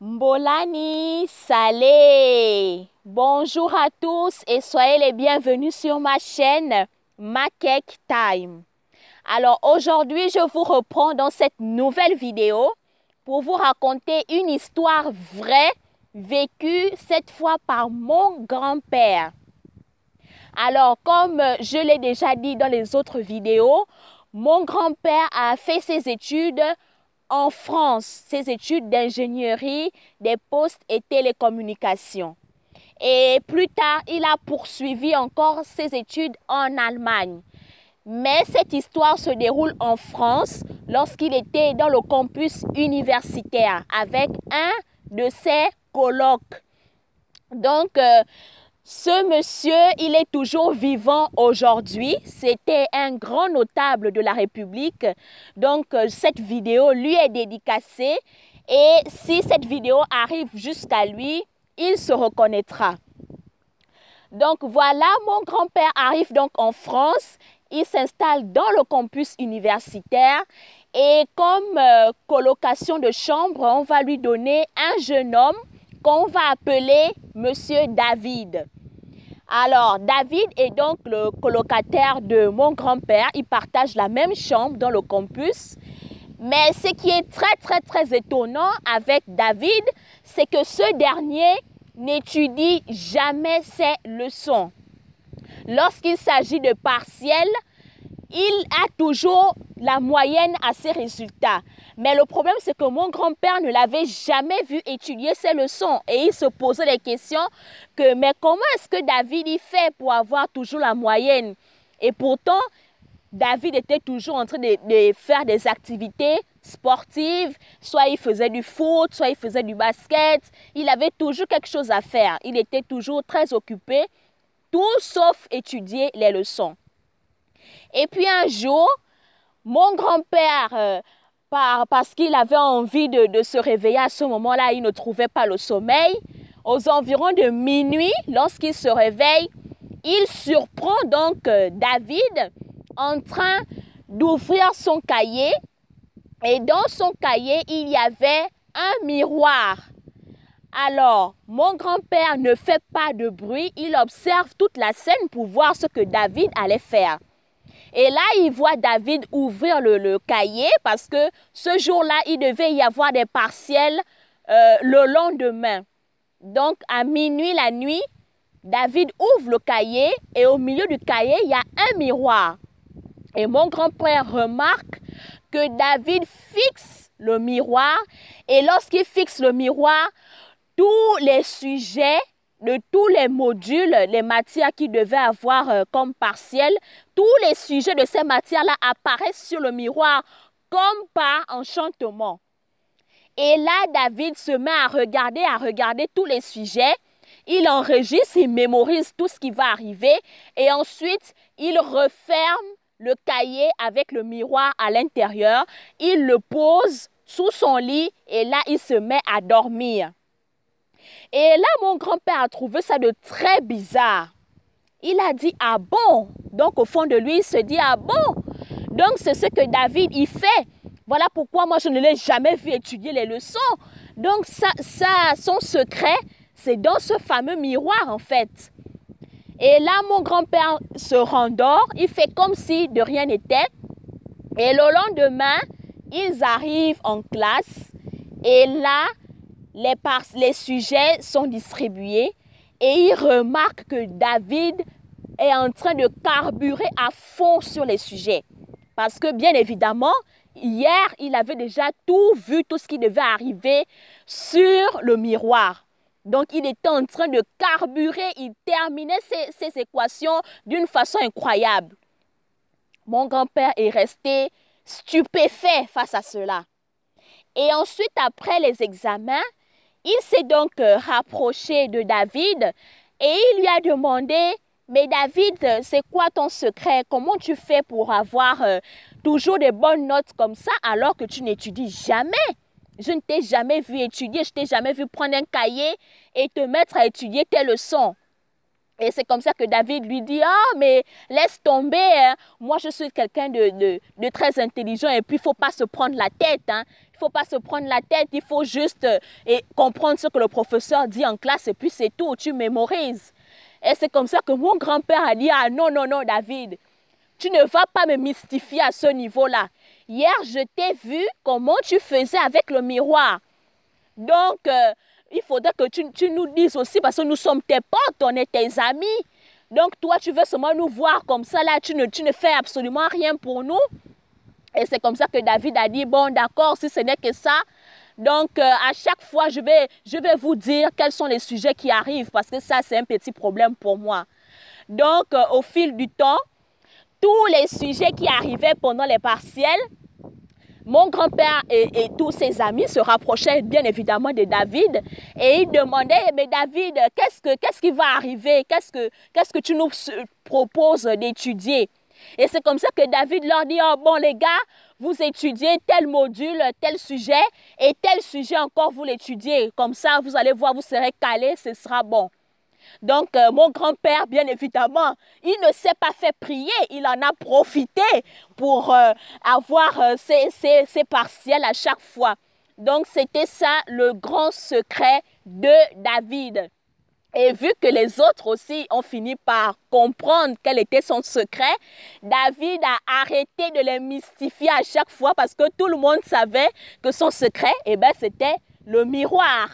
Mbolani Salé. Bonjour à tous et soyez les bienvenus sur ma chaîne Makek Time. Alors aujourd'hui, je vous reprends dans cette nouvelle vidéo pour vous raconter une histoire vraie vécue cette fois par mon grand-père. Alors comme je l'ai déjà dit dans les autres vidéos, mon grand-père a fait ses études en France, ses études d'ingénierie des postes et télécommunications. Et plus tard, il a poursuivi encore ses études en Allemagne. Mais cette histoire se déroule en France lorsqu'il était dans le campus universitaire avec un de ses colocs. Donc, ce monsieur, il est toujours vivant aujourd'hui. C'était un grand notable de la République. Donc, cette vidéo lui est dédicacée. Et si cette vidéo arrive jusqu'à lui, il se reconnaîtra. Donc, voilà, mon grand-père arrive donc en France. Il s'installe dans le campus universitaire. Et comme colocation de chambre, on va lui donner un jeune homme qu'on va appeler Monsieur David. Alors, David est donc le colocataire de mon grand-père. Ils partagent la même chambre dans le campus. Mais ce qui est très étonnant avec David, c'est que ce dernier n'étudie jamais ses leçons. Lorsqu'il s'agit de partiels, il a toujours la moyenne à ses résultats. Mais le problème, c'est que mon grand-père ne l'avait jamais vu étudier ses leçons. Et il se posait des questions que, mais comment est-ce que David y fait pour avoir toujours la moyenne? Et pourtant, David était toujours en train de faire des activités sportives. Soit il faisait du foot, soit il faisait du basket. Il avait toujours quelque chose à faire. Il était toujours très occupé, tout sauf étudier les leçons. Et puis un jour, mon grand-père, parce qu'il avait envie de se réveiller à ce moment-là, il ne trouvait pas le sommeil. Aux environs de minuit, lorsqu'il se réveille, il surprend donc David en train d'ouvrir son cahier. Et dans son cahier, il y avait un miroir. Alors, mon grand-père ne fait pas de bruit. Il observe toute la scène pour voir ce que David allait faire. Et là, il voit David ouvrir le cahier parce que ce jour-là, il devait y avoir des partiels le lendemain. Donc, à minuit, la nuit, David ouvre le cahier et au milieu du cahier, il y a un miroir. Et mon grand-père remarque que David fixe le miroir et lorsqu'il fixe le miroir, tous les sujets de tous les modules, les matières qu'il devait avoir comme partiel, tous les sujets de ces matières-là apparaissent sur le miroir comme par enchantement. Et là, David se met à regarder tous les sujets. Il enregistre, il mémorise tout ce qui va arriver et ensuite, il referme le cahier avec le miroir à l'intérieur. Il le pose sous son lit et là, il se met à dormir. Et là, mon grand-père a trouvé ça de très bizarre. Il a dit, ah bon? Donc, au fond de lui, il se dit, ah bon? Donc, c'est ce que David y fait. Voilà pourquoi moi, je ne l'ai jamais vu étudier les leçons. Donc, son secret, c'est dans ce fameux miroir, en fait. Et là, mon grand-père se rendort. Il fait comme si de rien n'était. Et le lendemain, ils arrivent en classe. Et là, les sujets sont distribués et il remarque que David est en train de carburer à fond sur les sujets. Parce que bien évidemment, hier, il avait déjà tout vu, tout ce qui devait arriver sur le miroir. Donc, il était en train de carburer, il terminait ses équations d'une façon incroyable. Mon grand-père est resté stupéfait face à cela. Et ensuite, après les examens, il s'est donc rapproché de David et il lui a demandé, mais David, c'est quoi ton secret? Comment tu fais pour avoir toujours des bonnes notes comme ça alors que tu n'étudies jamais? Je ne t'ai jamais vu étudier, je ne t'ai jamais vu prendre un cahier et te mettre à étudier tes leçons. Et c'est comme ça que David lui dit, ah, mais laisse tomber, hein. Moi je suis quelqu'un de très intelligent et puis il ne faut pas se prendre la tête. Hein. Il ne faut pas se prendre la tête, il faut juste comprendre ce que le professeur dit en classe et puis c'est tout, tu mémorises. Et c'est comme ça que mon grand-père a dit, ah non, non, non David, tu ne vas pas me mystifier à ce niveau-là. Hier, je t'ai vu comment tu faisais avec le miroir. Donc, il faudrait que tu nous dises aussi, parce que nous sommes tes potes, on est tes amis. Donc, toi, tu veux seulement nous voir comme ça, là, tu ne fais absolument rien pour nous. Et c'est comme ça que David a dit, bon, d'accord, si ce n'est que ça. Donc, à chaque fois, je vais vous dire quels sont les sujets qui arrivent, parce que ça, c'est un petit problème pour moi. Donc, au fil du temps, tous les sujets qui arrivaient pendant les partiels, mon grand-père et tous ses amis se rapprochaient bien évidemment de David et ils demandaient, mais David, qu'est-ce qui va arriver? Qu'est-ce que tu nous proposes d'étudier? Et c'est comme ça que David leur dit, oh, bon les gars, vous étudiez tel module, tel sujet et tel sujet encore vous l'étudiez. Comme ça, vous allez voir, vous serez calés, ce sera bon. Donc, mon grand-père, bien évidemment, il ne s'est pas fait prier, il en a profité pour avoir ses partiels à chaque fois. Donc, c'était ça le grand secret de David. Et vu que les autres aussi ont fini par comprendre quel était son secret, David a arrêté de les mystifier à chaque fois parce que tout le monde savait que son secret, eh ben, c'était le miroir.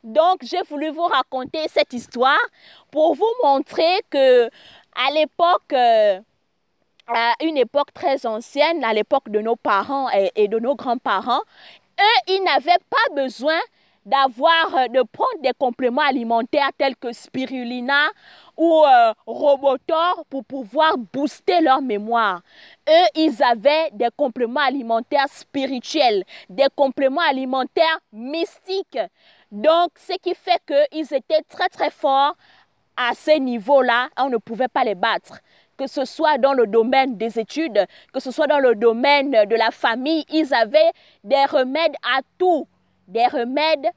Donc, j'ai voulu vous raconter cette histoire pour vous montrer que à l'époque, à une époque très ancienne, à l'époque de nos parents et de nos grands-parents, eux, ils n'avaient pas besoin de prendre des compléments alimentaires tels que spirulina ou Robotor pour pouvoir booster leur mémoire. Eux, ils avaient des compléments alimentaires spirituels, des compléments alimentaires mystiques. Donc, ce qui fait qu'ils étaient très, très forts à ce niveau-là. On ne pouvait pas les battre. Que ce soit dans le domaine des études, que ce soit dans le domaine de la famille, ils avaient des remèdes à tout. Des remèdes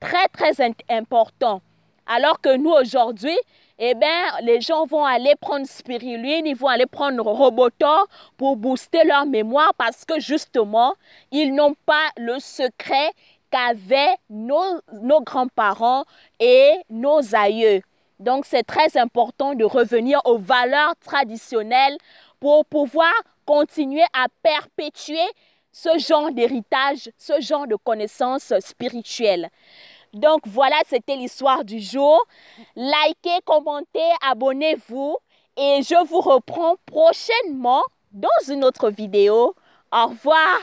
très, très importants. Alors que nous, aujourd'hui, eh bien, les gens vont aller prendre spiruline, ils vont aller prendre Robotor pour booster leur mémoire parce que, justement, ils n'ont pas le secret qu'avaient nos grands-parents et nos aïeux. Donc, c'est très important de revenir aux valeurs traditionnelles pour pouvoir continuer à perpétuer ce genre d'héritage, ce genre de connaissances spirituelles. Donc, voilà, c'était l'histoire du jour. Likez, commentez, abonnez-vous et je vous reprends prochainement dans une autre vidéo. Au revoir.